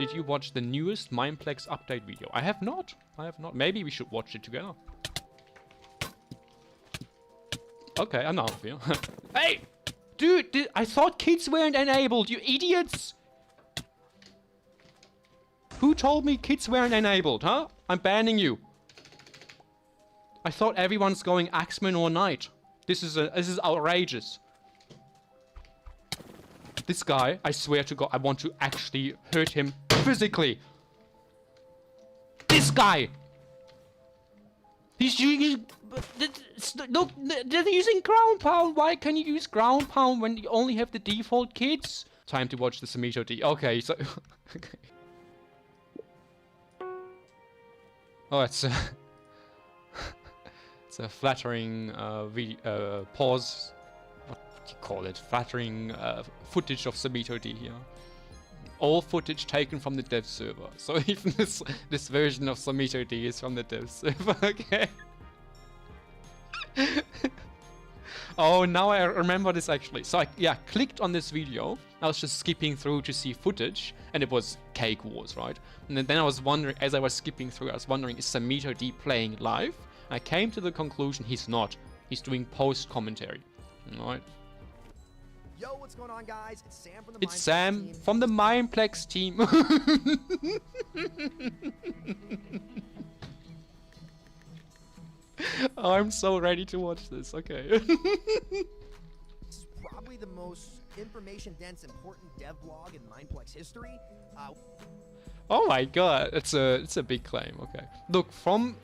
did you watch the newest Mineplex update video? I have not. I have not. Maybe we should watch it together. Okay, enough here. Hey! Dude, I thought kids weren't enabled, you idiots! Who told me kids weren't enabled, huh? I'm banning you. I thought everyone's going Axeman or Knight. This is outrageous. This guy, I swear to God, I want to actually hurt him physically. This guy! He's using... Look, they're using ground pound. Why can you use ground pound when you only have the default kids? Time to watch the SamitoD. Okay, so... okay. Oh, it's it's a flattering pause. What do you call it? Flattering footage of SamitoD here. All footage taken from the dev server. So even this version of SamitoD is from the dev server. Okay. Oh, now I remember this actually. So I clicked on this video. I was just skipping through to see footage, and it was Cake Wars, right? And then I was wondering, as I was skipping through, I was wondering, is SamitoD playing live? And I came to the conclusion he's not. He's doing post commentary. All right. Yo, what's going on, guys? It's Sam from the It's Sam from the Mineplex team. I'm so ready to watch this. Okay. This is probably the most information-dense, important devlog in Mineplex history. Oh my God, it's a big claim. Okay. Look, from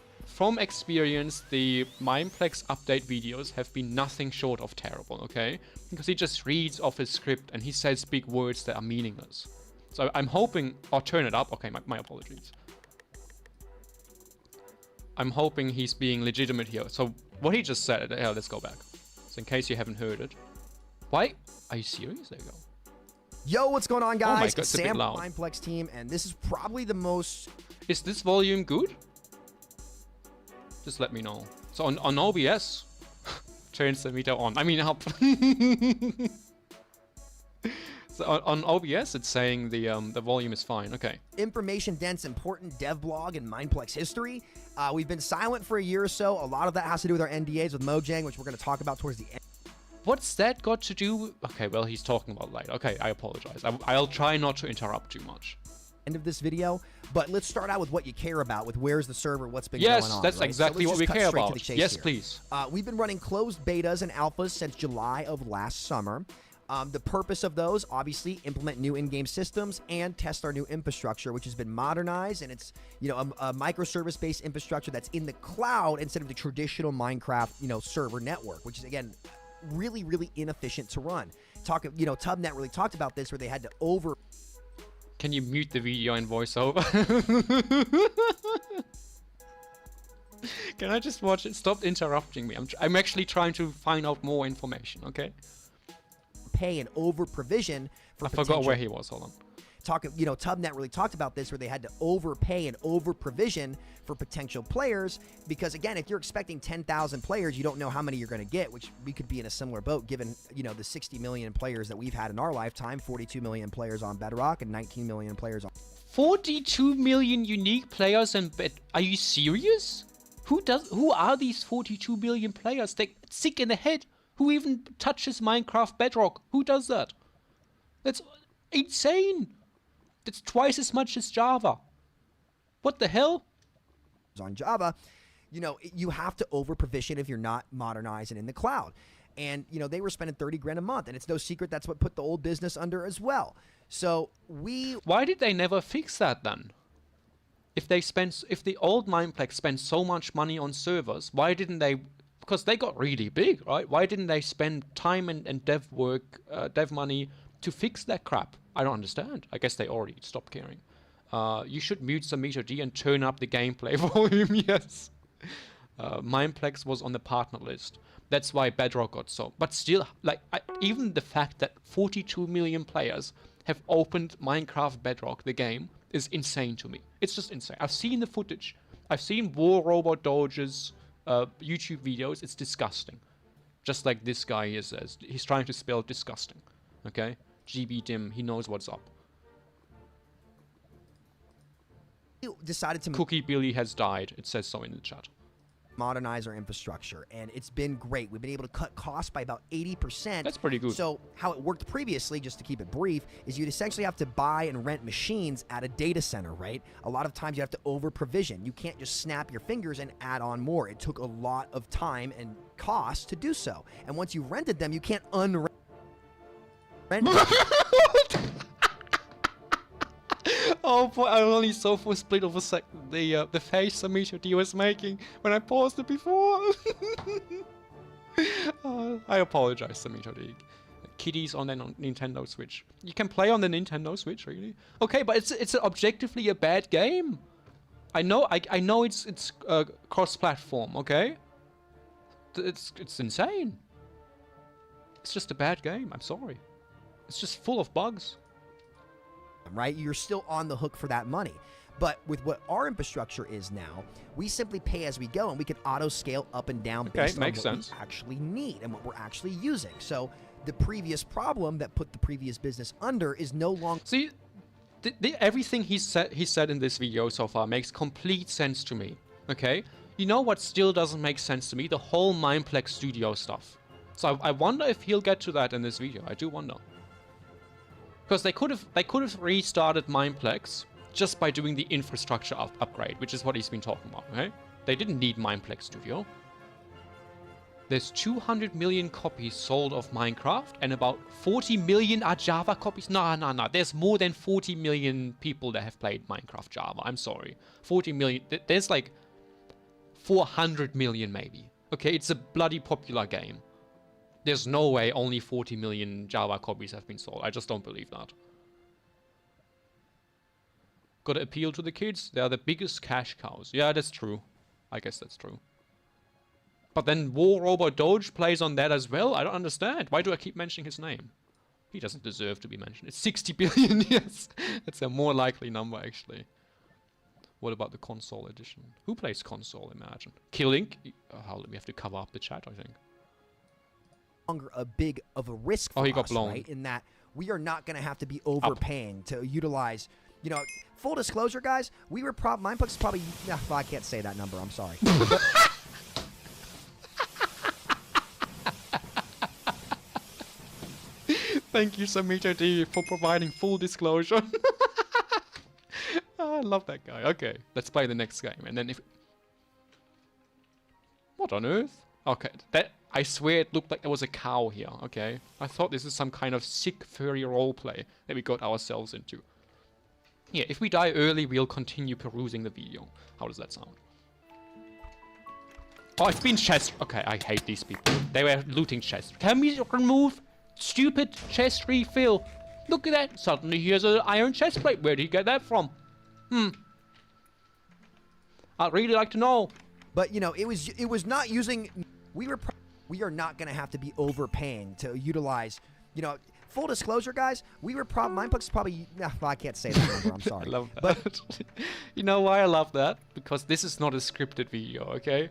experience, the Mineplex update videos have been nothing short of terrible. Okay, because he just reads off his script and he says big words that are meaningless. So I'm hoping. I'll turn it up. Okay, my apologies. I'm hoping he's being legitimate here. So what he just said, yeah, let's go back. So in case you haven't heard it. Why? Are you serious? There you go. Yo, what's going on, guys? Oh my God, it's Sam from the Mineplex team, and this is probably the most... Is this volume good? Just let me know. So on OBS, turn Samito on. I mean, up. So on OBS, it's saying the volume is fine. Okay. Information-dense, important devlog in Mineplex history. We've been silent for a year or so. A lot of that has to do with our NDAs with Mojang, which we're going to talk about towards the end. What's that got to do? Okay, well, he's talking about light. Okay, I apologize. I'll try not to interrupt too much. End of this video, but let's start out with what you care about, with where's the server, what's been going on. Yes, that's right? exactly what we care about. Yes, here. please. We've been running closed betas and alphas since July of last summer. The purpose of those, obviously, implement new in-game systems and test our new infrastructure, which has been modernized, and it's, you know, a microservice-based infrastructure that's in the cloud instead of the traditional Minecraft, you know, server network, which is, again, really, really inefficient to run. Tubnet really talked about this, where they had to over... Can you mute the video and voiceover? Can I just watch it? Stop interrupting me. I'm actually trying to find out more information, okay? Pay and over provision for I forgot where he was. Hold on. Tubnet really talked about this, where they had to overpay and over provision for potential players, because again, if you're expecting 10,000 players, you don't know how many you're going to get, which we could be in a similar boat given, you know, the 60 million players that we've had in our lifetime, 42 million players on Bedrock and 19 million players on 42 million unique players and are you serious? Who are these 42 million players? They're sick in the head. Who even touches Minecraft Bedrock? Who does that? That's insane. That's twice as much as Java. What the hell? On Java, you know, you have to over provision if you're not modernized and in the cloud. And, you know, they were spending 30 grand a month, and it's no secret that's what put the old business under as well. So why did they never fix that then? If the old Mineplex spent so much money on servers, why didn't they? Because they got really big, right? Why didn't they spend time and dev work, dev money to fix that crap? I don't understand. I guess they already stopped caring. You should mute SamitoD and turn up the gameplay volume, yes. Mineplex was on the partner list. That's why Bedrock got so. But still, like, even the fact that 42 million players have opened Minecraft Bedrock, the game, is insane to me. It's just insane. I've seen the footage. I've seen War Robot Doge's YouTube videos. It's disgusting. Just like this guy is. He's trying to spell disgusting. Okay? GB Dim, he knows what's up. decided to Cookie Billy has died. It says so in the chat. modernize our infrastructure, and it's been great. We've been able to cut costs by about 80%. That's pretty good. So how it worked previously, just to keep it brief, is you'd essentially have to buy and rent machines at a data center, right? A lot of times you have to over provision. You can't just snap your fingers and add on more. It took a lot of time and cost to do so. And once you rented them, you can't unrent them. Oh boy, I only saw for a split of a second the face SamitoD was making when I paused it before. I apologize, SamitoD. Kitties on the Nintendo Switch. You can play on the Nintendo Switch, really? Okay, but it's objectively a bad game. I know it's cross-platform. Okay, it's insane. It's just a bad game. I'm sorry. It's just full of bugs. Right? You're still on the hook for that money. But with what our infrastructure is now, we simply pay as we go, and we can auto scale up and down based on what we actually need and what we're actually using. So the previous problem that put the previous business under is no longer... See, everything he said in this video so far makes complete sense to me, okay? You know what still doesn't make sense to me? The whole Mineplex studio stuff. So I wonder if he'll get to that in this video. I do wonder. Because they could have restarted Mineplex just by doing the infrastructure upgrade, which is what he's been talking about, okay? They didn't need Mineplex Studio. There's 200 million copies sold of Minecraft, and about 40 million are Java copies. No. There's more than 40 million people that have played Minecraft Java. I'm sorry. 40 million. There's like 400 million maybe. Okay, it's a bloody popular game. There's no way only 40 million Java copies have been sold. I just don't believe that. Gotta appeal to the kids. They are the biggest cash cows. Yeah, that's true. I guess that's true. But then War Robot Doge plays on that as well? I don't understand. Why do I keep mentioning his name? He doesn't deserve to be mentioned. It's 60 billion, yes. That's a more likely number, actually. What about the console edition? Who plays console, imagine? Killing? We have to cover up the chat, I think. A big of a risk for he got us, blown. right? In that we are not going to have to be overpaying to utilize, you know, full disclosure, guys, we were Mineplex is probably, well, I can't say that number, I'm sorry. Thank you, SamitoD, for providing full disclosure. I love that guy. Okay, let's play the next game, and then if... What on earth? Okay, I swear it looked like there was a cow here, okay? I thought this is some kind of sick furry roleplay that we got ourselves into. Yeah, if we die early, we'll continue perusing the video. How does that sound? Oh, it's been chest... Okay, I hate these people. They were looting chests. Can we remove stupid chest refill? Look at that. Suddenly here's an iron chest plate. Where did he get that from? I'd really like to know. But, you know, it was not using... We are not going to have to be overpaying to utilize, you know, full disclosure, guys, we were Mineplex is probably, well, I can't say that number, I'm sorry. I love that. But you know why I love that? Because this is not a scripted video, okay?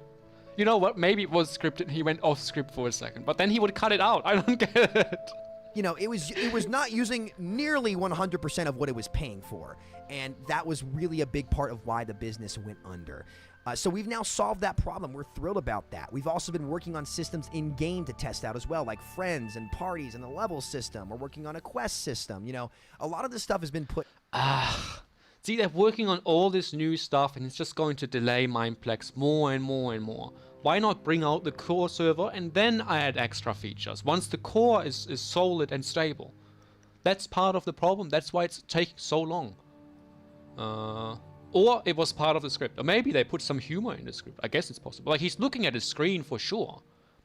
You know what? Maybe it was scripted and he went off script for a second, but then he would cut it out. I don't get it. You know, it was not using nearly 100% of what it was paying for, and that was really a big part of why the business went under. So we've now solved that problem. We're thrilled about that. We've also been working on systems in-game to test out as well, like friends and parties and the level system. We're working on a quest system. You know, a lot of this stuff has been put... See, they're working on all this new stuff, and it's just going to delay Mineplex more and more and more. Why not bring out the core server and then add extra features once the core is solid and stable? That's part of the problem. That's why it's taking so long. Or it was part of the script. Or maybe they put some humor in the script. I guess it's possible. Like, he's looking at his screen for sure.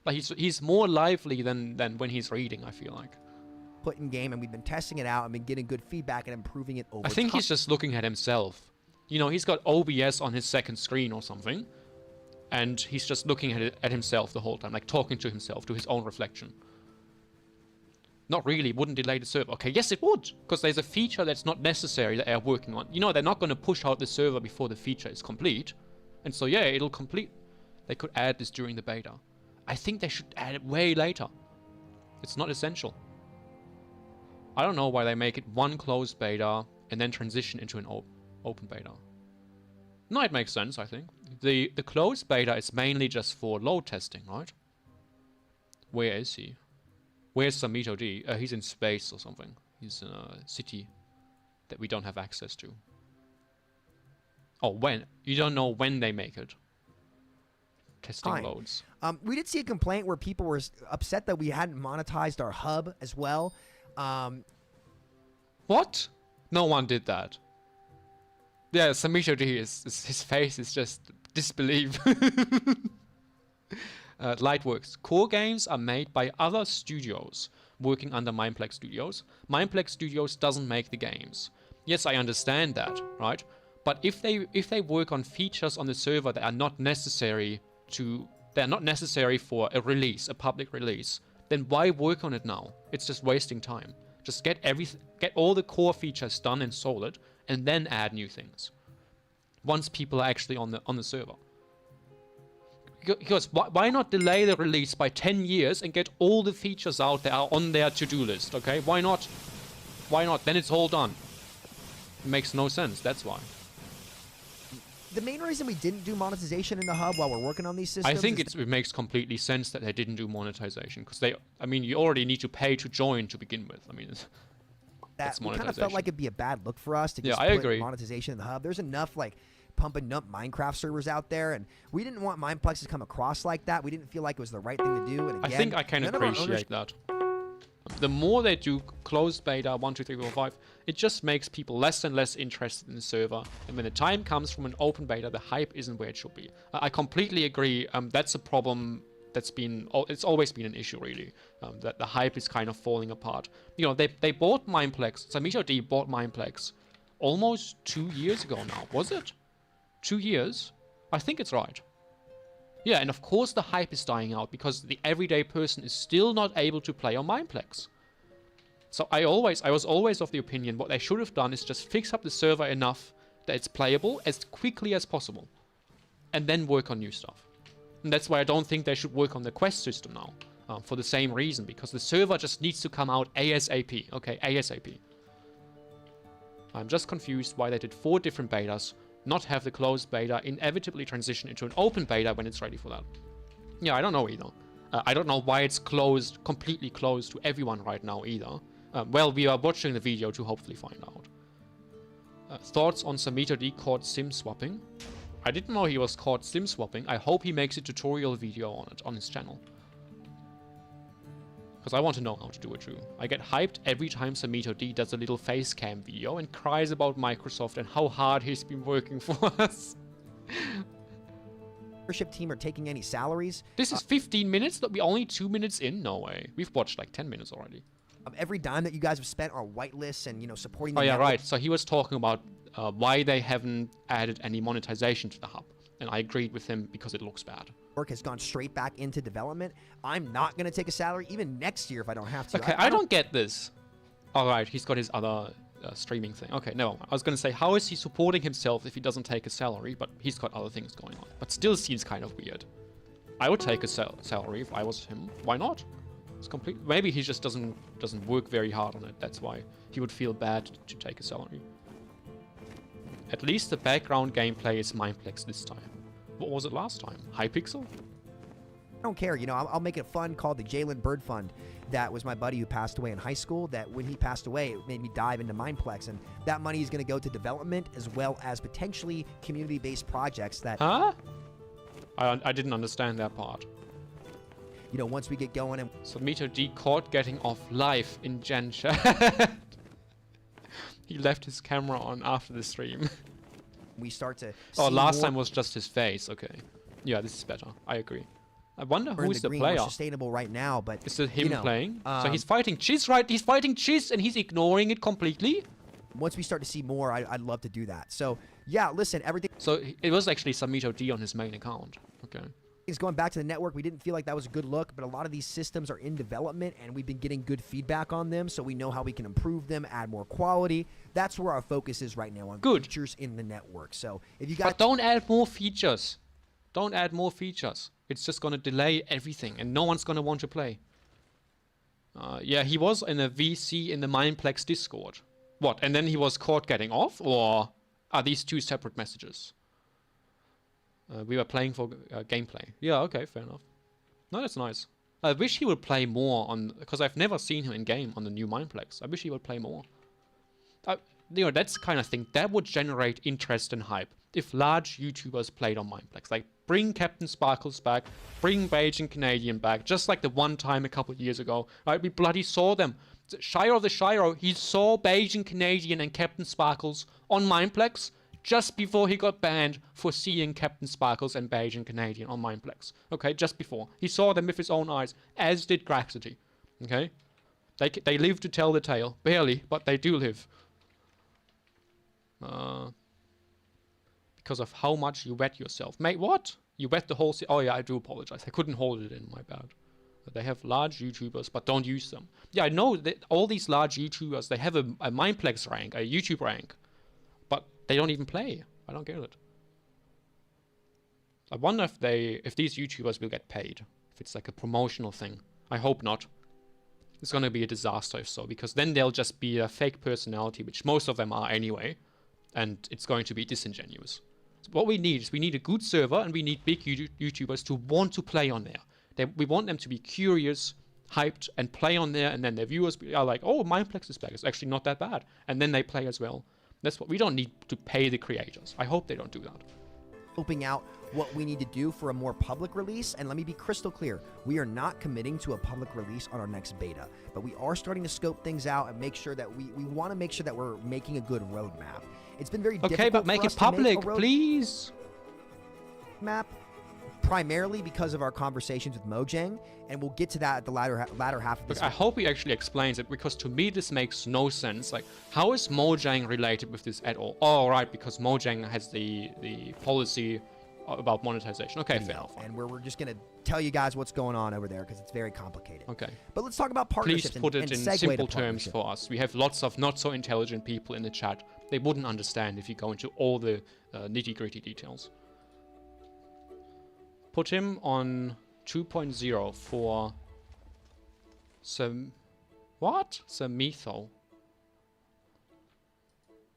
Like, he's more lively than when he's reading, I feel like. Put in game, and we've been testing it out and been getting good feedback and improving it over time. I think he's just looking at himself. You know, he's got OBS on his second screen or something. And he's just looking at himself the whole time. Like, talking to himself, to his own reflection. Not really, wouldn't delay the server. Okay, yes it would, because there's a feature that's not necessary that they're working on. You know, they're not going to push out the server before the feature is complete. And so, yeah, it'll complete. They could add this during the beta. I think they should add it way later. It's not essential. I don't know why they make it one closed beta and then transition into an open beta. No, it makes sense, I think. The closed beta is mainly just for load testing, right? Where is he? Where's SamitoD? He's in space or something. He's in a city that we don't have access to. Oh, when? You don't know when they make it. Testing Fine. loads. We did see a complaint where people were upset that we hadn't monetized our hub as well. What? No one did that. Yeah, SamitoD his face is just disbelief. Lightworks. Core games are made by other studios working under Mineplex Studios. Mineplex Studios doesn't make the games. Yes, I understand that, right? But if they work on features on the server that are not necessary for a release, a public release, then why work on it now? It's just wasting time. Just get all the core features done and solid, and then add new things. Once people are actually on the server. Because why not delay the release by 10 years and get all the features out that are on their to-do list, okay? Why not? Why not? Then it's all done. It makes no sense, that's why. The main reason we didn't do monetization in the hub while we're working on these systems, I think it makes completely sense that they didn't do monetization, because you already need to pay to join to begin with. I mean, that's monetization. It kind of felt like it'd be a bad look for us to just put monetization in the hub. There's enough like pump and dump Minecraft servers out there, and we didn't want Mineplex to come across like that. We didn't feel like it was the right thing to do. And again, I think I can appreciate that. The more they do closed beta 1, 2, 3, 4, 5, it just makes people less and less interested in the server. And when the time comes from an open beta, the hype isn't where it should be. I completely agree. That's a problem that's it's always been an issue, really. That the hype is kind of falling apart. You know, they bought Mineplex. SamitoD bought Mineplex almost 2 years ago now. Was it? 2 years? I think it's right. Yeah, and of course the hype is dying out because the everyday person is still not able to play on Mineplex. So I was always of the opinion what they should have done is just fix up the server enough that it's playable as quickly as possible. And then work on new stuff. And that's why I don't think they should work on the quest system now. For the same reason, because the server just needs to come out ASAP. Okay, ASAP. I'm just confused why they did 4 different betas, not have the closed beta inevitably transition into an open beta when it's ready for that. Yeah, I don't know either. I don't know why it's completely closed to everyone right now either. Well, we are watching the video to hopefully find out. Thoughts on SamitoD caught sim swapping? I didn't know he was caught sim swapping. I hope he makes a tutorial video on it on his channel. Because I want to know how to do it too. I get hyped every time SamitoD does a little face cam video and cries about Microsoft and how hard he's been working for us. Membership team are taking any salaries. This is 15 minutes? We're only 2 minutes in? No way. We've watched like 10 minutes already. Every dime that you guys have spent on whitelists and, you know, supporting the network. network. Right. So he was talking about why they haven't added any monetization to the hub. And I agreed with him because it looks bad. Work has gone straight back into development. I'm not going to take a salary even next year if I don't have to. Okay, I don't get this. All right, he's got his other streaming thing. Okay, no, I was going to say, how is he supporting himself if he doesn't take a salary? But he's got other things going on. But still seems kind of weird. I would take a salary if I was him. Why not? It's complete. Maybe he just doesn't work very hard on it. That's why he would feel bad to take a salary. At least the background gameplay is Mineplex this time. What was it last time? Hypixel? I don't care. You know, I'll make a fund called the Jalen Bird Fund. That was my buddy who passed away in high school. That when he passed away, it made me dive into Mineplex. And that money is going to go to development as well as potentially community-based projects that... Huh? I didn't understand that part. You know, once we get going and... SamitoD caught getting off live in Gen chat. He left his camera on after the stream. We start to... Oh, last time was just his face. Okay. Yeah, this is better. I agree. I wonder who is the player. We're sustainable right now, but... Is it him playing? So he's fighting Chiz, right? He's fighting Chiz and he's ignoring it completely? Once we start to see more, I'd love to do that. So, yeah, listen, everything... So it was actually SamitoD on his main account. Okay. Is going back to the network. We didn't feel like that was a good look, but a lot of these systems are in development and we've been getting good feedback on them, so we know how we can improve them, add more quality. That's where our focus is right now, on features in the network. So if you guys... But don't add more features. Don't add more features. It's just going to delay everything and no one's going to want to play. Yeah, he was in a VC in the Mineplex Discord. What? And then he was caught getting off? Or are these two separate messages? We were playing for gameplay. Yeah, okay, fair enough. No, that's nice. I wish he would play more on, because I've never seen him in game on the new Mineplex. I wish he would play more. You know, that's the kind of thing that would generate interest and hype if large YouTubers played on Mineplex. Like, bring Captain Sparkles back, bring Beijing Canadian back, just like the one time a couple of years ago. Right, we bloody saw them. Shiro the Shiro, he saw Beijing Canadian and Captain Sparkles on Mineplex just before he got banned for seeing Captain Sparkles and Beijing Canadian on Mineplex. Okay, just before. He saw them with his own eyes, as did Graxity. Okay? They live to tell the tale. Barely, but they do live. Because of how much you wet yourself. Mate, what? You wet the whole... Oh, yeah, I do apologize. I couldn't hold it in, my bad. They have large YouTubers, but don't use them. Yeah, I know that all these large YouTubers, they have a Mineplex rank, a YouTube rank. But they don't even play. I don't get it. I wonder if these YouTubers will get paid. If it's like a promotional thing. I hope not. It's gonna be a disaster if so, because then they'll just be a fake personality, which most of them are anyway. And it's going to be disingenuous. So what we need is we need a good server, and we need big YouTubers to want to play on there. We want them to be curious, hyped, and play on there, and then their viewers are like, oh, Mineplex is back. It's actually not that bad. And then they play as well. That's what we don't need to pay the creators. I hope they don't do that. Scoping out what we need to do for a more public release, and let me be crystal clear, we are not committing to a public release on our next beta, but we are starting to scope things out and make sure that we want to make sure that we're making a good roadmap. It's been very difficult. Okay, but make it public, please. Map, primarily because of our conversations with Mojang, and we'll get to that at the latter half of this. I hope he actually explains it, because to me this makes no sense. Like, how is Mojang related with this at all? Oh, right, because Mojang has the policy about monetization. Okay, fair enough. And we're just going to tell you guys what's going on over there, because it's very complicated. Okay. But let's talk about partnerships. Please put it in simple terms for us. We have lots of not so intelligent people in the chat. They wouldn't understand if you go into all the nitty-gritty details. Put him on 2.0 for some... What? Samitho.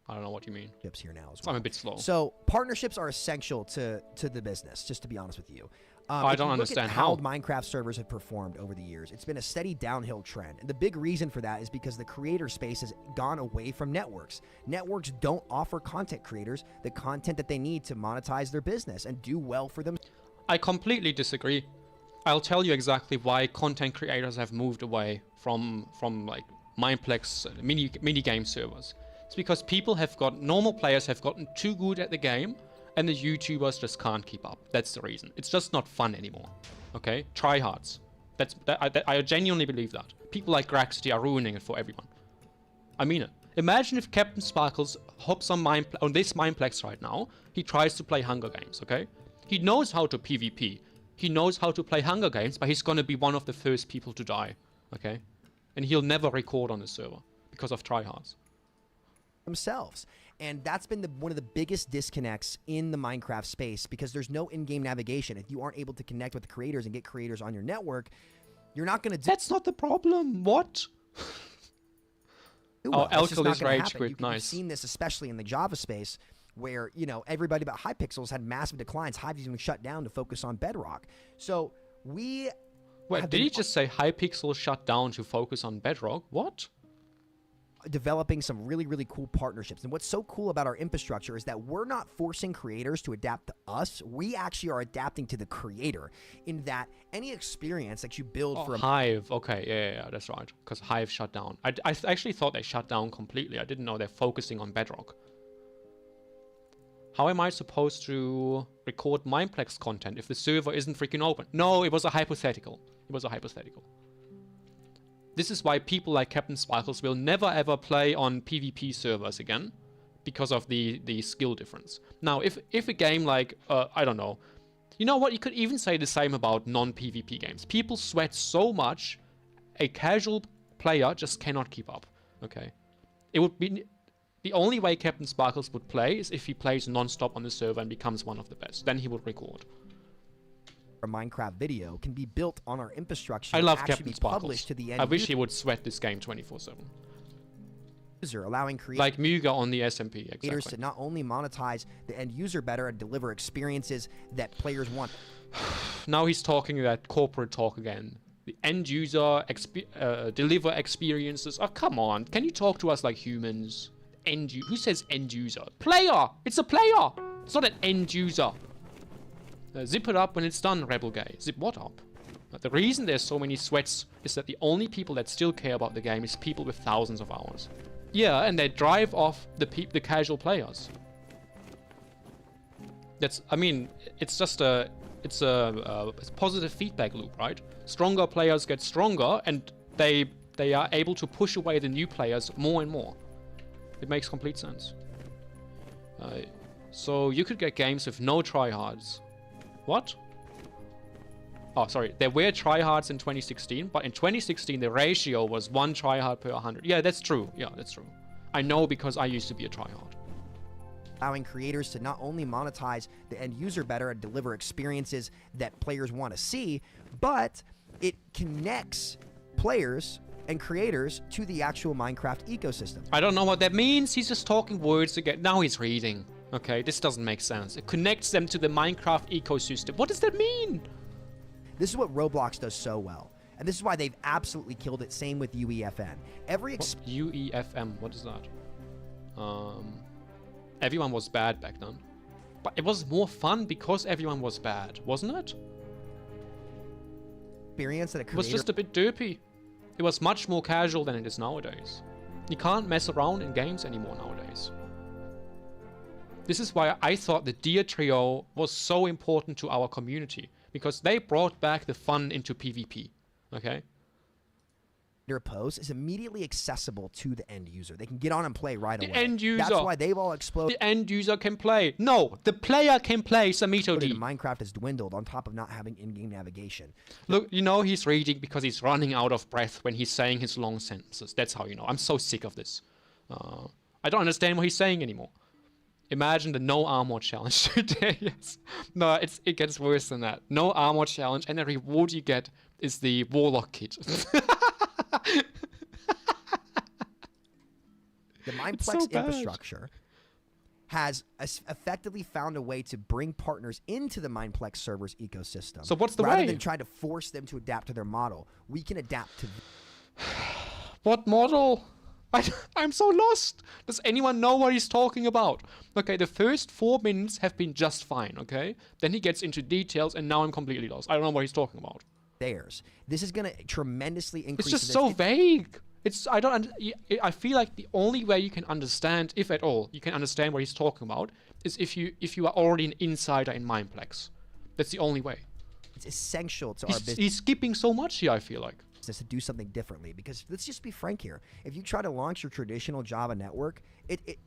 I don't know what you mean. Tips here now as well. I'm a bit slow. So partnerships are essential to the business, just to be honest with you. I don't understand how Minecraft servers have performed over the years. It's been a steady downhill trend. And the big reason for that is because the creator space has gone away from networks. Networks don't offer content creators the content that they need to monetize their business and do well for them. I completely disagree. I'll tell you exactly why content creators have moved away from like Mineplex mini game servers. It's because normal players have gotten too good at the game, and the YouTubers just can't keep up. That's the reason. It's just not fun anymore. Okay? Tryhards. I genuinely believe that. People like Graxity are ruining it for everyone. I mean it. Imagine if Captain Sparkles hops on this Mineplex right now. He tries to play Hunger Games, okay? He knows how to PvP. He knows how to play Hunger Games, but he's gonna be one of the first people to die, okay? And he'll never record on the server because of tryhards. Themselves. And that's been one of the biggest disconnects in the Minecraft space, because there's no in-game navigation. If you aren't able to connect with the creators and get creators on your network, you're not going to do... That's not the problem. What? Well, Alkali's rage quit. Nice. You've seen this especially in the Java space, where, you know, everybody but Hypixels had massive declines. Hive's even shut down to focus on Bedrock. So we... Wait, did he just say Hypixel shut down to focus on Bedrock? What? Developing some really, really cool partnerships. And what's so cool about our infrastructure is that we're not forcing creators to adapt to us. We actually are adapting to the creator, in that any experience that you build for Hive. Okay, yeah, that's right. Because Hive shut down. I actually thought they shut down completely. I didn't know they're focusing on Bedrock. How am I supposed to record Mineplex content if the server isn't freaking open? No, it was a hypothetical. It was a hypothetical. This is why people like Captain Sparkles will never ever play on PvP servers again, because of the skill difference. Now, if a game like, I don't know, you know what, you could even say the same about non-PvP games. People sweat so much, a casual player just cannot keep up, okay? It would be, the only way Captain Sparkles would play is if he plays non-stop on the server and becomes one of the best. Then he would record. A Minecraft video can be built on our infrastructure. I love and Captain Sparkles. Published to the end I wish he would sweat this game 24/7. user, allowing like Muga on the SMP. creators Exactly. to not only monetize the end user better and deliver experiences that players want. Now he's talking that corporate talk again. The end user deliver experiences. Oh, come on. Can you talk to us like humans? Who says end user? Player! It's a player! It's not an end user. Zip it up when it's done, Rebel Gay. Zip what up? The reason there's so many sweats is that the only people that still care about the game is people with thousands of hours. Yeah, and they drive off the casual players. I mean, it's just a positive feedback loop, right? Stronger players get stronger, and they are able to push away the new players more and more. It makes complete sense. So you could get games with no tryhards. What? Oh, sorry. There were tryhards in 2016, but in 2016 the ratio was 1 tryhard per 100. Yeah, that's true. Yeah, that's true. I know because I used to be a tryhard. Allowing creators to not only monetize the end user better and deliver experiences that players want to see, but it connects players and creators to the actual Minecraft ecosystem. I don't know what that means. He's just talking words again. Now he's reading. Okay, this doesn't make sense. It connects them to the Minecraft ecosystem. What does that mean? This is what Roblox does so well. And this is why they've absolutely killed it. Same with UEFN. UEFM, what is that? Everyone was bad back then. But it was more fun because everyone was bad, wasn't it? Experience that a It was just a bit derpy. It was much more casual than it is nowadays. You can't mess around in games anymore nowadays. This is why I thought the Deer Trio was so important to our community. Because they brought back the fun into PvP. Okay? Their post is immediately accessible to the end user. They can get on and play right away. The end user. That's why they've all exploded. The end user can play. No, the player can play SamitoD. Minecraft has dwindled on top of not having in-game navigation. Look, you know he's reading because he's running out of breath when he's saying his long sentences. That's how you know. I'm so sick of this. I don't understand what he's saying anymore. Imagine the no armor challenge today. Yes. No, it gets worse than that. No armor challenge, and the reward you get is the warlock kit. The Mineplex infrastructure has effectively found a way to bring partners into the Mineplex servers ecosystem. So what's the Rather way? than try to force them to adapt to their model, we can adapt to... What model? I'm so lost. Does anyone know what he's talking about? Okay, the first 4 minutes have been just fine, okay? Then he gets into details, and now I'm completely lost. I don't know what he's talking about. theirs. This is going to tremendously increase... It's just so vague. I feel like the only way you can understand, if at all, you can understand what he's talking about, is if you are already an insider in Mineplex. That's the only way. It's essential to our business. He's skipping so much here, I feel like. To do something differently, because let's just be frank here. If you try to launch your traditional Java network,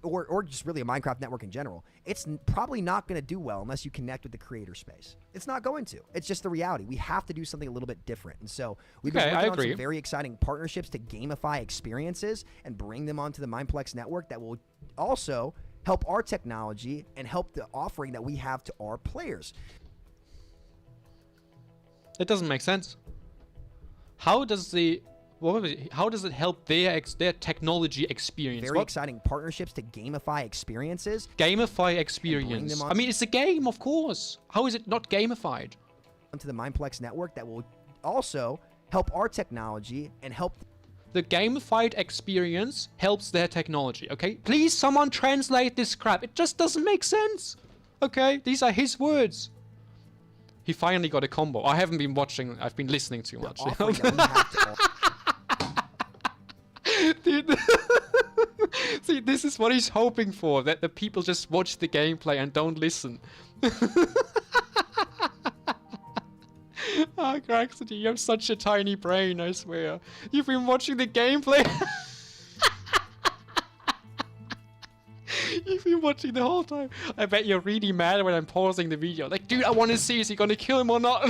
or just really a Minecraft network in general, it's probably not going to do well unless you connect with the creator space. It's not going to. It's just the reality. We have to do something a little bit different. And so we've been working on some very exciting partnerships to gamify experiences and bring them onto the Mineplex network that will also help our technology and help the offering that we have to our players. It doesn't make sense. How does it help their technology experience? Very exciting partnerships to gamify experiences. Gamify experience. I mean, it's a game, of course. How is it not gamified? Onto the Mineplex network that will also help our technology and help. The gamified experience helps their technology, okay? Please, someone translate this crap. It just doesn't make sense. Okay? These are his words. He finally got a combo. I haven't been watching. I've been listening too much. Dude, see, this is what he's hoping for. That the people just watch the gameplay and don't listen. Ah, Graxity, you have such a tiny brain, I swear. You've been watching the gameplay. You've been watching the whole time. I bet you're really mad when I'm pausing the video. Like, dude, I want to see, is he gonna kill him or not?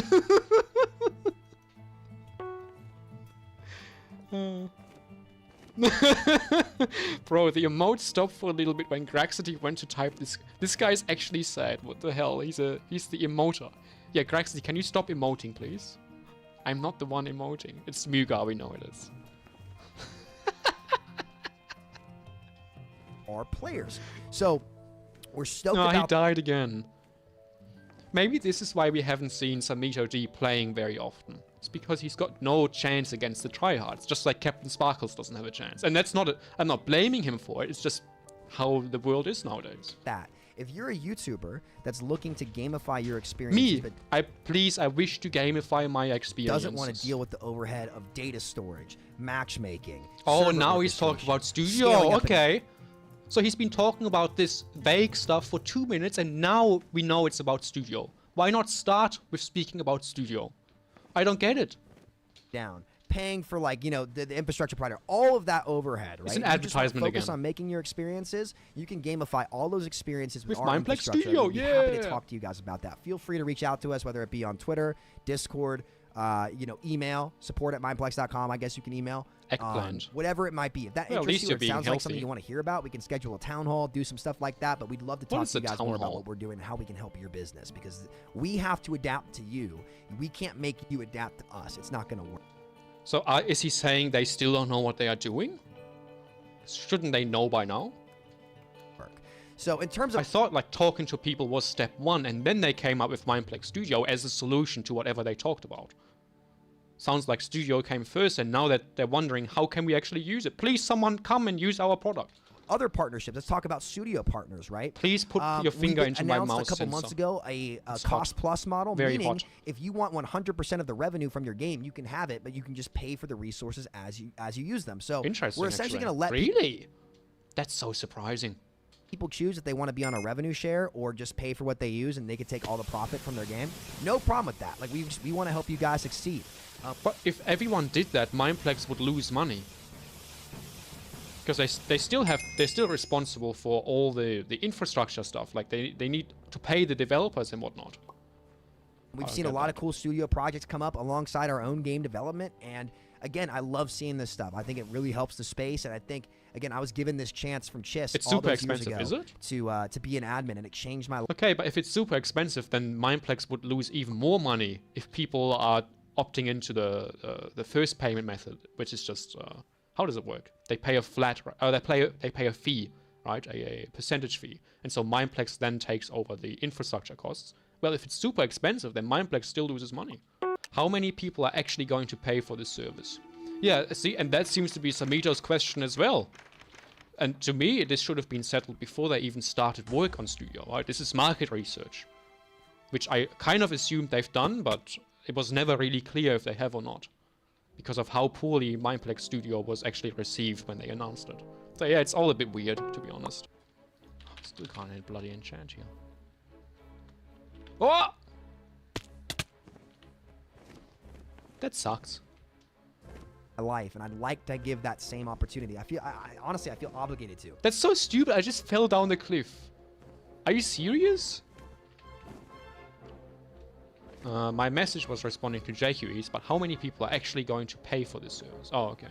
Bro, the emote stopped for a little bit when Graxity went to type this. This guy's actually sad. What the hell? He's the emoter. Yeah, Graxity, can you stop emoting, please? I'm not the one emoting. It's Muga, we know it is. our players. So we're stoked No, about... he died again. Maybe this is why we haven't seen SamitoD playing very often. It's because he's got no chance against the tryhards, just like Captain Sparkles doesn't have a chance. And that's not I'm not blaming him for it, it's just how the world is nowadays. That. If you're a YouTuber that's looking to gamify your experiences, Me, but I wish to gamify my experiences. doesn't want to deal with the overhead of data storage, matchmaking. Oh, server now he's talking orchestration, about scaling studio. up Okay. So he's been talking about this vague stuff for 2 minutes, and now we know it's about studio. Why not start with speaking about studio? I don't get it. down, paying for like, you know, the infrastructure provider, all of that overhead, right? It's an If you just wanna advertisement focus again. on making your experiences. You can gamify all those experiences with, With our Mineplex infrastructure. Studio, We'd be happy to yeah. talk to you guys about that. Feel free to reach out to us, whether it be on Twitter, Discord, you know, email, support@mineplex.com. I guess you can email. Eggplant. Whatever it might be. If that Well, at interests least you or you're it being sounds like something healthy. you want to hear about, we can schedule a town hall, do some stuff like that. But we'd love to What talk is to you a guys town more about hall? what we're doing and how we can help your business, because we have to adapt to you. We can't make you adapt to us. It's not going to work. So is he saying they still don't know what they are doing? Shouldn't they know by now? So in terms I of thought like talking to people was step one, and then they came up with Mineplex Studio as a solution to whatever they talked about. Sounds like Studio came first, and now that they're wondering how can we actually use it. Please, someone come and use our product. other partnerships, let's talk about studio partners, right? Please put your finger into my mouse announced a couple sensor. months ago a It's cost hot. plus model, Very meaning hot. if you want 100% of the revenue from your game, you can have it, but you can just pay for the resources as you use them. So Interesting. we're essentially actually. going to let Really? That's so surprising. people choose if they want to be on a revenue share or just pay for what they use and they can take all the profit from their game. No problem with that. Like we want to help you guys succeed. But if everyone did that, Mineplex would lose money. Because they're still responsible for all the infrastructure stuff. Like they need to pay the developers and whatnot. We've I'll seen a get lot that. of cool studio projects come up alongside our own game development, and again, I love seeing this stuff. I think it really helps the space, and I think again, I was given this chance from Chis It's all super those years expensive, ago is it? to be an admin, and it changed my life. Okay, but if it's super expensive, then Mineplex would lose even more money if people are opting into the first payment method, which is just how does it work? They pay a flat, they pay a fee, right? A percentage fee, and so Mineplex then takes over the infrastructure costs. Well, if it's super expensive, then Mineplex still loses money. How many people are actually going to pay for this service? Yeah, see, and that seems to be Samito's question as well. And to me, this should have been settled before they even started work on Studio, right? This is market research, which I kind of assumed they've done, but it was never really clear if they have or not, because of how poorly Mineplex Studio was actually received when they announced it. So yeah, it's all a bit weird, to be honest. Still can't hit bloody enchant here. Oh! That sucks. Life, and I'd like to give that same opportunity. I honestly, I feel obligated to. That's so stupid. I just fell down the cliff. Are you serious? My message was responding to JQEs, but how many people are actually going to pay for this service? Oh, okay.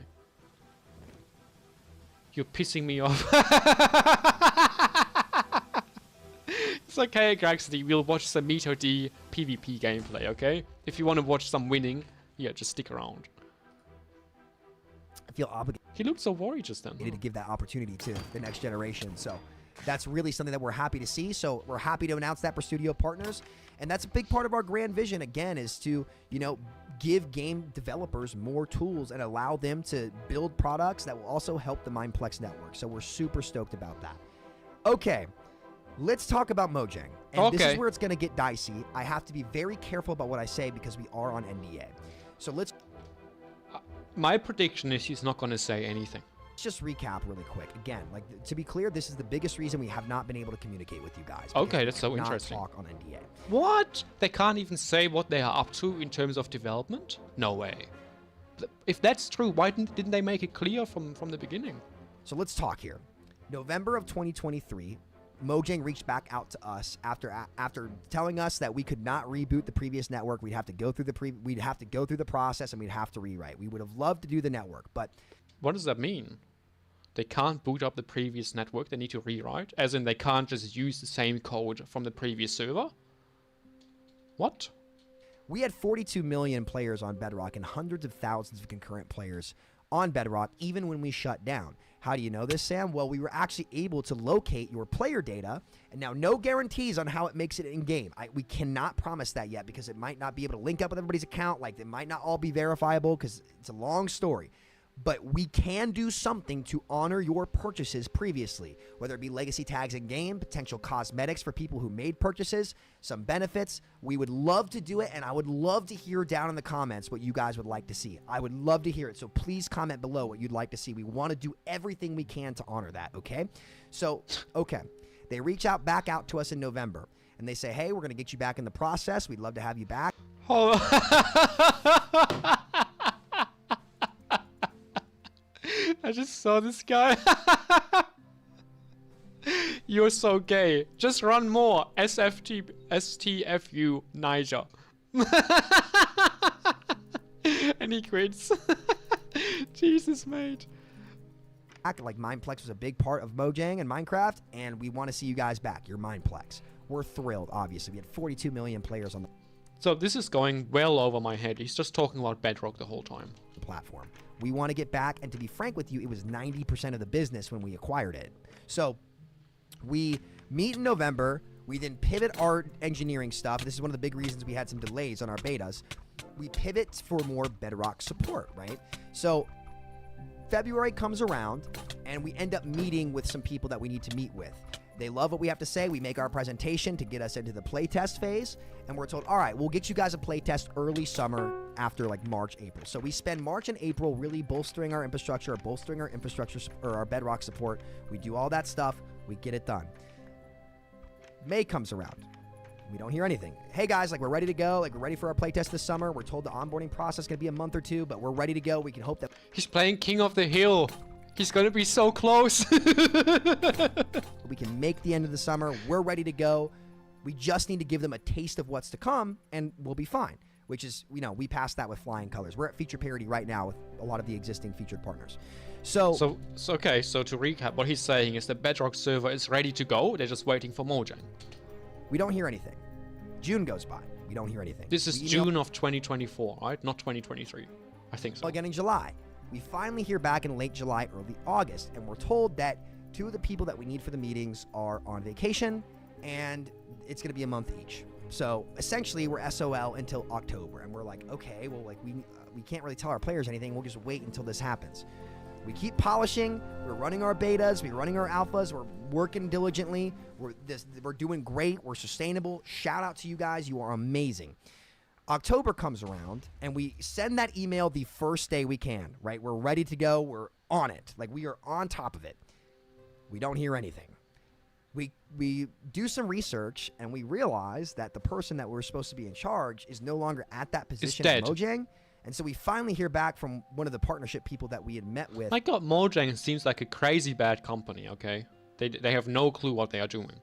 You're pissing me off. It's okay, Graxity. We'll watch some SamitoD PvP gameplay, okay? If you want to watch some winning, yeah, just stick around. I feel obligated He looked so worried just then. to give that opportunity to the next generation. So that's really something that we're happy to see. So we're happy to announce that for studio partners. And that's a big part of our grand vision, again, is to, you know, give game developers more tools and allow them to build products that will also help the Mineplex network. So we're super stoked about that. Okay, let's talk about Mojang. And this is where it's going to get dicey. I have to be very careful about what I say because we are on NDA. So let's My prediction is he's not going to say anything. just recap really quick. Again, like to be clear, this is the biggest reason we have not been able to communicate with you guys. Okay, because that's we so cannot interesting. Talk on NDA. What? They can't even say what they are up to in terms of development? No way. If that's true, why didn't they make it clear from the beginning? So let's talk here. November of 2023, Mojang reached back out to us after telling us that we could not reboot the previous network. We'd have to go through the process and we'd have to rewrite. We would have loved to do the network, but What does that mean? They can't boot up the previous network, they need to rewrite? As in they can't just use the same code from the previous server? What? we had 42 million players on Bedrock and hundreds of thousands of concurrent players on Bedrock even when we shut down. How do you know this, Sam? Well, we were actually able to locate your player data, and now no guarantees on how it makes it in-game. We cannot promise that yet because it might not be able to link up with everybody's account. Like, it might not all be verifiable because it's a long story. But we can do something to honor your purchases previously, whether it be legacy tags in game, potential cosmetics for people who made purchases, some benefits. We would love to do it, and I would love to hear down in the comments what you guys would like to see. I would love to hear it, so please comment below what you'd like to see. We want to do everything we can to honor that, okay? So, okay, they reach back out to us in November, and they say, hey, we're going to get you back in the process. We'd love to have you back. Oh. I just saw this guy. You're so gay. Just run more. STFU Niger. And he quits. Jesus, mate. Like Mineplex was a big part of Mojang and Minecraft, and we want to see you guys back. You're Mineplex. We're thrilled, obviously. We had 42 million players on the So this is going well over my head. He's just talking about Bedrock the whole time. Platform. We want to get back, and to be frank with you, it was 90% of the business when we acquired it. So we meet in November. We then pivot our engineering stuff. This is one of the big reasons we had some delays on our betas. We pivot for more Bedrock support, right? So February comes around, and we end up meeting with some people that we need to meet with. They love what we have to say. We make our presentation to get us into the playtest phase, and we're told, all right, we'll get you guys a playtest early summer after like March, April. So we spend March and April really bolstering our infrastructure, or our Bedrock support. We do all that stuff. We get it done. May comes around. We don't hear anything. Hey guys, like we're ready to go. Like we're ready for our playtest this summer. We're told the onboarding process is going to be a month or two, but we're ready to go. We can hope that he's playing King of the Hill. He's gonna be so close. we can make the end of the summer. We're ready to go. We just need to give them a taste of what's to come, and we'll be fine. Which is, you know, we passed that with flying colors. We're at feature parity right now with a lot of the existing featured partners. So okay, so to recap, what he's saying is the Bedrock server is ready to go. They're just waiting for Mojang. We don't hear anything. June goes by. We don't hear anything. This is June of 2024, right? Not 2023. I think so. Again in July. We finally hear back in late July, early August, and we're told that 2 of the people that we need for the meetings are on vacation, and it's going to be a month each. So essentially, we're SOL until October, and we're like, okay, well, like we can't really tell our players anything. We'll just wait until this happens. We keep polishing. We're running our betas. We're running our alphas. We're working diligently. We're doing great. We're sustainable. Shout out to you guys. You are amazing. October comes around, and we send that email the first day we can, right? We're ready to go. We're on it. Like, we are on top of it. We don't hear anything. We do some research, and we realize that the person that we're supposed to be in charge is no longer at that position at Mojang. And so we finally hear back from one of the partnership people that we had met with. My God, Mojang seems like a crazy bad company, okay? They have no clue what they are doing.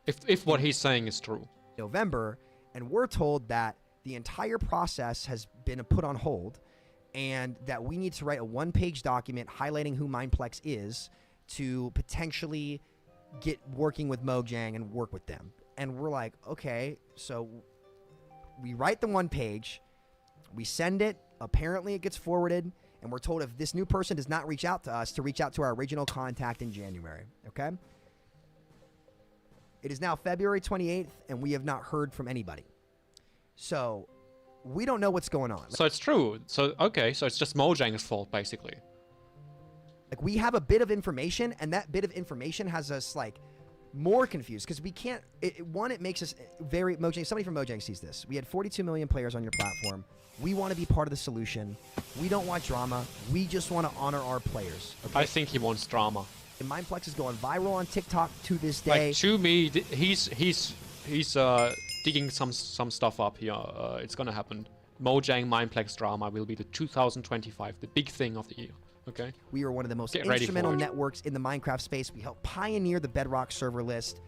If what he's saying is true. November, and we're told that the entire process has been put on hold, and that we need to write a 1-page document highlighting who Mineplex is to potentially get working with Mojang and work with them. And we're like, okay, so we write the 1-page, we send it, apparently it gets forwarded, and we're told if this new person does not reach out to us, to reach out to our original contact in January, okay? It is now February 28th, and we have not heard from anybody. So, we don't know what's going on. So it's true. So, okay, so it's just Mojang's fault, basically. Like, we have a bit of information, and that bit of information has us, like, more confused. Because we can't... One, it makes us very... Somebody from Mojang sees this. We had 42 million players on your platform. We want to be part of the solution. We don't want drama. We just want to honor our players. Okay? I think he wants drama. And Mineplex is going viral on TikTok to this day. Like, to me, he's digging some stuff up here. It's gonna happen. Mojang Mineplex drama will be the 2025, the big thing of the year. Okay. We are one of the most instrumental networks in the Minecraft space. We help pioneer the Bedrock server list.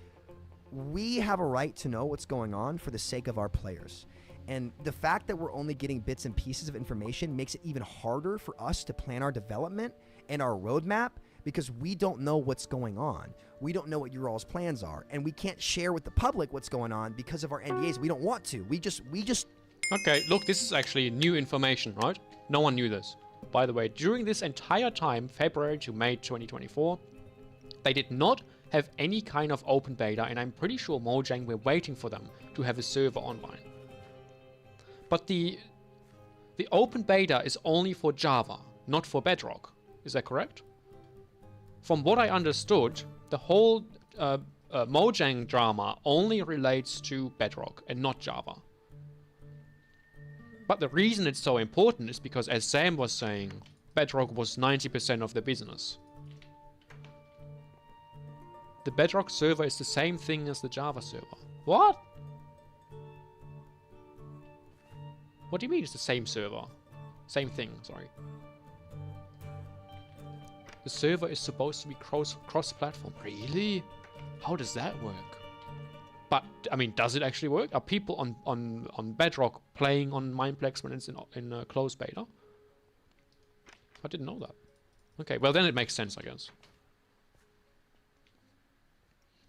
We have a right to know what's going on for the sake of our players. And the fact that we're only getting bits and pieces of information makes it even harder for us to plan our development and our roadmap, because we don't know what's going on. We don't know what your all's plans are, and we can't share with the public what's going on because of our NDAs. We don't want to. We just... Okay, look, this is actually new information, right? No one knew this. by the way, during this entire time, February to May 2024, they did not have any kind of open beta, and I'm pretty sure Mojang were waiting for them to have a server online. But the open beta is only for Java, not for Bedrock. Is that correct? From what I understood, the whole Mojang drama only relates to Bedrock and not Java. But the reason it's so important is because, as Sam was saying, Bedrock was 90% of the business. The Bedrock server is the same thing as the Java server. What? What do you mean it's the same server? Same thing, sorry. The server is supposed to be cross-platform. Really? How does that work? But, I mean, does it actually work? Are people on Bedrock playing on Mineplex when it's in closed beta? I didn't know that. Okay, well then it makes sense, I guess.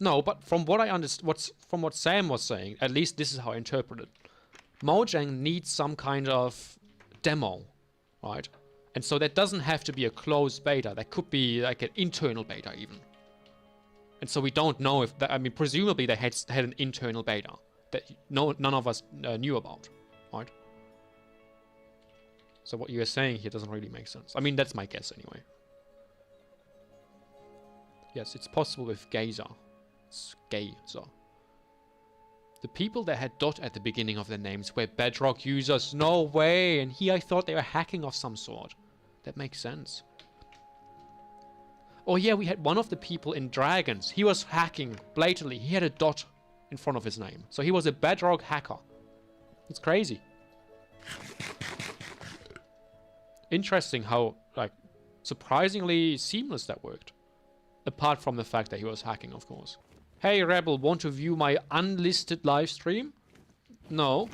No, but from what I understand, from what Sam was saying, at least this is how I interpret it. Mojang needs some kind of demo, right? And so that doesn't have to be a closed beta. That could be like an internal beta even. And so we don't know if that, I mean, presumably they had an internal beta that none of us knew about, right? So what you're saying here doesn't really make sense. I mean, that's my guess anyway. Yes, it's possible with Gazer. It's Gazer. The people that had dot at the beginning of their names were Bedrock users. No way! And here I thought they were hacking of some sort. That makes sense. Oh yeah, we had one of the people in Dragons. He was hacking blatantly. He had a dot in front of his name. So he was a Bedrock hacker. It's crazy. Interesting how, like, surprisingly seamless that worked. Apart from the fact that he was hacking, of course. Hey Rebel, want to view my unlisted live stream? No.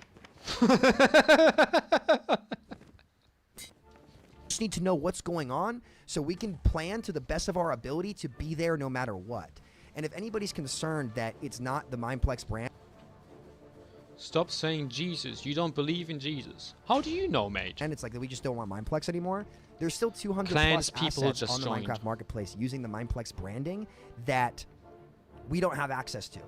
Just need to know what's going on so we can plan to the best of our ability to be there no matter what. And if anybody's concerned that it's not the Mineplex brand... Stop saying Jesus. You don't believe in Jesus. How do you know, mate? And it's like that we just don't want Mineplex anymore. There's still 200 Plans plus people assets just on the joined. Minecraft marketplace using the Mineplex branding that we don't have access to.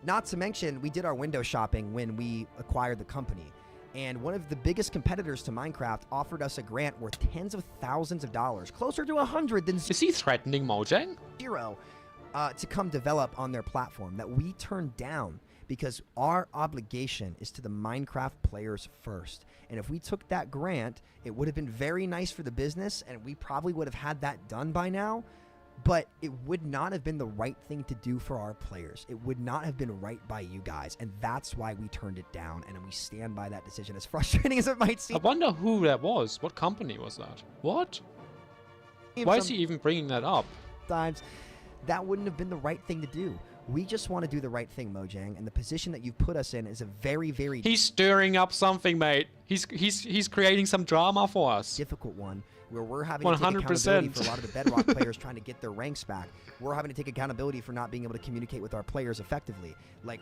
Not to mention, we did our window shopping when we acquired the company. And one of the biggest competitors to Minecraft offered us a grant worth tens of thousands of dollars, closer to 100 than Is he threatening Mojang? zero, to come develop on their platform that we turned down because our obligation is to the Minecraft players first. And if we took that grant, it would have been very nice for the business, and we probably would have had that done by now. But it would not have been the right thing to do for our players. It would not have been right by you guys. And that's why we turned it down. And we stand by that decision, as frustrating as it might seem. I wonder who that was. What company was that? What? Why is he even bringing that up? Sometimes that wouldn't have been the right thing to do. We just want to do the right thing, Mojang. And the position that you've put us in is a very, very... He's stirring up something, mate. He's creating some drama for us. difficult one where we're having to take accountability for a lot of the Bedrock players trying to get their ranks back. We're having to take accountability for not being able to communicate with our players effectively. Like,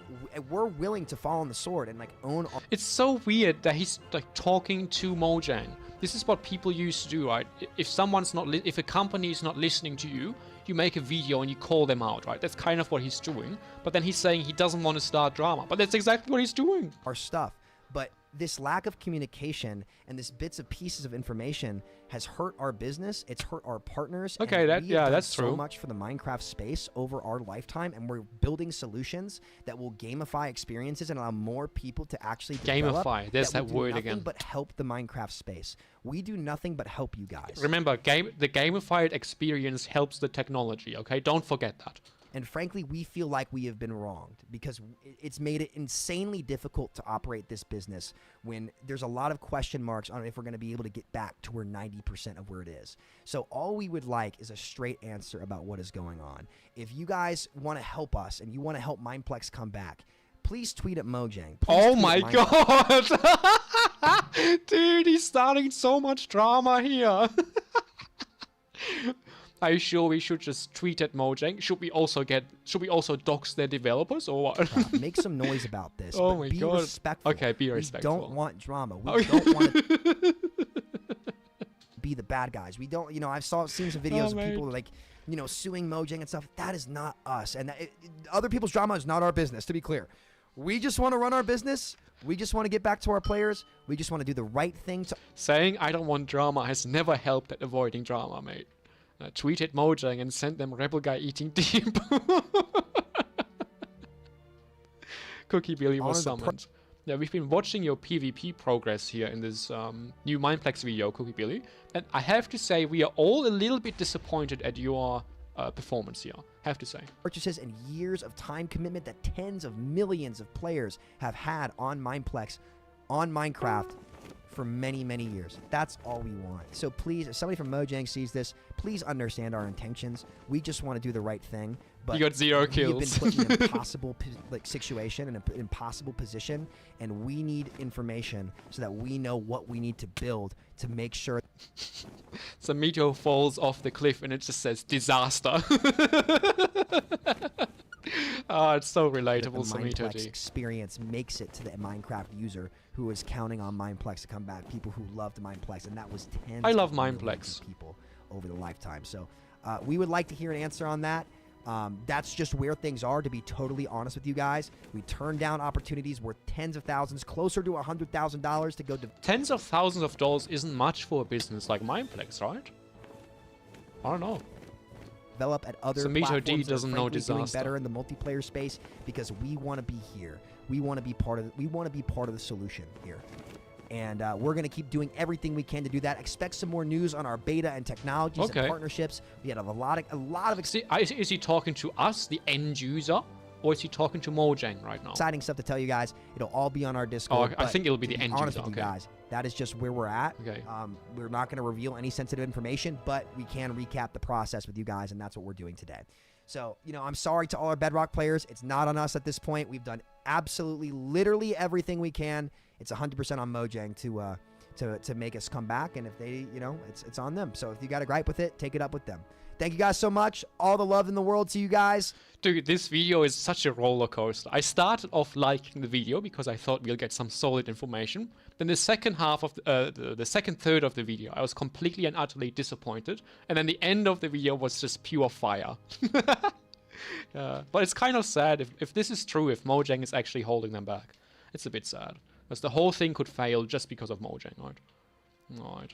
we're willing to fall on the sword and, like, own our... It's so weird that he's, like, talking to Mojang. This is what people used to do, right? If someone's not... if a company is not listening to you, you make a video and you call them out, right? That's kind of what he's doing. But then he's saying he doesn't want to start drama. But that's exactly what he's doing. Our stuff. But this lack of communication and this bits of pieces of information has hurt our business. It's hurt our partners. Okay, that's true. So much for the Minecraft space over our lifetime, and we're building solutions that will gamify experiences and allow more people to actually develop. Gamify. There's that word again. But help the Minecraft space. We do nothing but help you guys. Remember, the gamified experience helps the technology. Okay, don't forget that. And frankly, we feel like we have been wronged because it's made it insanely difficult to operate this business when there's a lot of question marks on if we're going to be able to get back to where 90% of where it is. So all we would like is a straight answer about what is going on. If you guys want to help us and you want to help Mineplex come back, please tweet at Mojang. Oh my god! Dude, he's starting so much drama here. Are you sure we should just tweet at Mojang? Should we also dox their developers or what? Make some noise about this. Oh but my be god. Respectful. Okay, be respectful. We don't want drama. We don't want to be the bad guys. We don't, I've seen some videos of mate. people like, suing Mojang and stuff. That is not us. And other people's drama is not our business, to be clear. We just want to run our business. We just want to get back to our players. We just want to do the right thing. Saying I don't want drama has never helped at avoiding drama, mate. Tweeted Mojang and sent them rebel guy eating deep. Cookie Billy was summoned. Yeah, we've been watching your PvP progress here in this new Mineplex video, Cookie Billy. And I have to say, we are all a little bit disappointed at your performance here, have to say. Purchases and years of time commitment that tens of millions of players have had on Mineplex, on Minecraft, for many, many years. That's all we want. So please, if somebody from Mojang sees this, please understand our intentions. We just want to do the right thing. But you got 0 kills. We've been put in an impossible situation, in an impossible position, and we need information so that we know what we need to build to make sure. Samito falls off the cliff and it just says disaster. Oh, it's so relatable, the Mineplex SamitoD. experience makes it to the Minecraft user who is counting on Mineplex to come back. People who loved Mineplex, and that was tens. I love of millions Mineplex. of people over the lifetime. So we would like to hear an answer on that. That's just where things are, to be totally honest with you guys. We turn down opportunities worth tens of thousands, closer to $100,000 to go to. Tens of thousands of dollars isn't much for a business like Mineplex, right? I don't know. Develop at other SamitoD platforms doesn't that are know frankly doing disaster. better in the multiplayer space, because we want to be here. We want to be part of. We want to be part of the solution here, and we're going to keep doing everything we can to do that. Expect some more news on our beta and technologies and partnerships. We had a lot of See, is he talking to us, the end user, or is he talking to Mojang right now? exciting stuff to tell you guys. It'll all be on our Discord. Oh, I think it'll be the to end honest user. with you guys, that is just where we're at. Okay. We're not going to reveal any sensitive information, but we can recap the process with you guys, and that's what we're doing today. So, I'm sorry to all our Bedrock players. It's not on us at this point. We've done absolutely, literally everything we can. It's 100% on Mojang to make us come back, and if they, it's on them. So if you got a gripe with it, take it up with them. Thank you guys so much. All the love in the world to you guys. Dude, this video is such a roller coaster. I started off liking the video because I thought we'll get some solid information. Then the second half of the second third of the video, I was completely and utterly disappointed. And then the end of the video was just pure fire. But it's kind of sad if this is true, if Mojang is actually holding them back. It's a bit sad. Because the whole thing could fail just because of Mojang, right? Alright.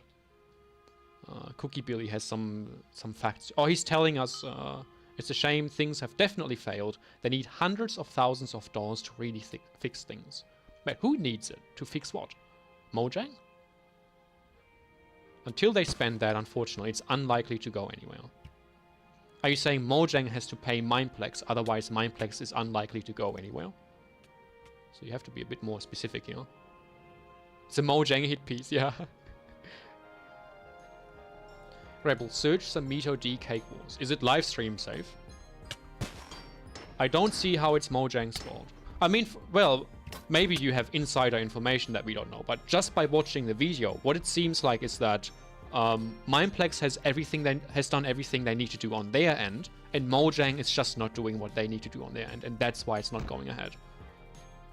Cookie Billy has some facts. Oh, he's telling us it's a shame, things have definitely failed. They need hundreds of thousands of dollars to really fix things. But who needs it? To fix what? Mojang? Until they spend that, unfortunately, it's unlikely to go anywhere. Are you saying Mojang has to pay Mineplex, otherwise Mineplex is unlikely to go anywhere? So you have to be a bit more specific here. It's a Mojang hit piece, yeah. Rebel, search SamitoD Cake Wars. Is it live stream safe? I don't see how it's Mojang's fault. I mean, well, maybe you have insider information that we don't know, but just by watching the video, what it seems like is that Mineplex has done everything they need to do on their end, and Mojang is just not doing what they need to do on their end, and that's why it's not going ahead.